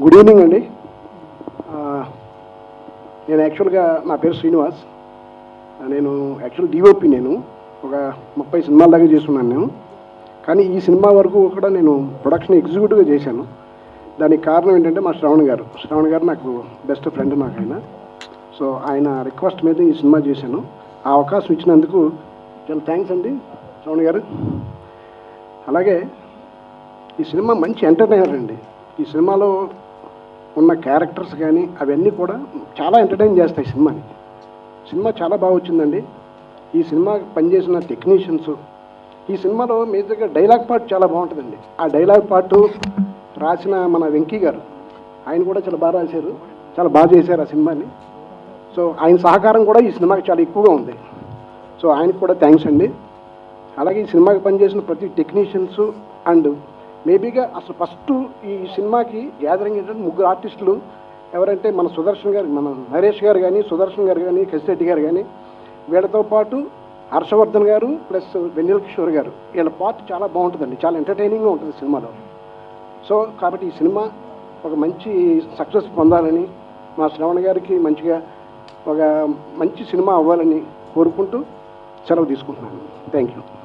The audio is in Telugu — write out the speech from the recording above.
గుడ్ ఈవినింగ్ అండి. నేను యాక్చువల్గా నా పేరు శ్రీనివాస్. నేను యాక్చువల్ డిఓపి. నేను ఒక 30 సినిమాల దాకా చేస్తున్నాను నేను. కానీ ఈ సినిమా వరకు కూడా నేను ప్రొడక్షన్ ఎగ్జిక్యూటివ్గా చేశాను. దానికి కారణం ఏంటంటే మా శ్రవణ్ గారు నాకు బెస్ట్ ఫ్రెండ్ నాకు ఆయన. సో ఆయన రిక్వెస్ట్ మీద ఈ సినిమా చేశాను. ఆ అవకాశం ఇచ్చినందుకు చాలా థ్యాంక్స్ అండి శ్రవణ్ గారు. అలాగే ఈ సినిమా మంచి ఎంటర్టైనర్ అండి. ఈ సినిమాలో ఉన్న క్యారెక్టర్స్ కానీ అవన్నీ కూడా చాలా ఎంటర్టైన్ చేస్తాయి సినిమాని. సినిమా చాలా బాగా వచ్చిందండి. ఈ సినిమా పనిచేసిన టెక్నీషియన్స్, ఈ సినిమాలో మేజర్గా డైలాగ్ పార్ట్ చాలా బాగుంటుందండి. ఆ డైలాగ్ పార్టు రాసిన మన వెంకీ గారు, ఆయన కూడా చాలా బాగా రాశారు, చాలా బాగా చేశారు ఆ సినిమాని. సో ఆయన సహకారం కూడా ఈ సినిమాకి చాలా ఎక్కువగా ఉంది. సో ఆయనకు కూడా థ్యాంక్స్ అండి. అలాగే ఈ సినిమాకి పనిచేసిన ప్రతి టెక్నీషియన్స్ అండ్ మేబీగా అసలు ఫస్ట్ ఈ సినిమాకి గ్యాదరింగ్ ఏంటంటే 3 ఆర్టిస్టులు. ఎవరంటే మన సుదర్శన్ గారు, మన నరేష్ గారు కానీ, సుదర్శన్ గారు కానీ, కసిరెడ్డి గారు కానీ, వీళ్ళతో పాటు హర్షవర్ధన్ గారు ప్లస్ వెన్నెల కిషోర్ గారు, వీళ్ళ పార్ట్ చాలా బాగుంటుందండి. చాలా ఎంటర్టైనింగ్గా ఉంటుంది సినిమాలో. సో కాబట్టి ఈ సినిమా ఒక మంచి సక్సెస్ పొందాలని, మా శ్రవణ్ గారికి మంచిగా ఒక మంచి సినిమా అవ్వాలని కోరుకుంటూ సెలవు తీసుకుంటున్నాను. Thank you.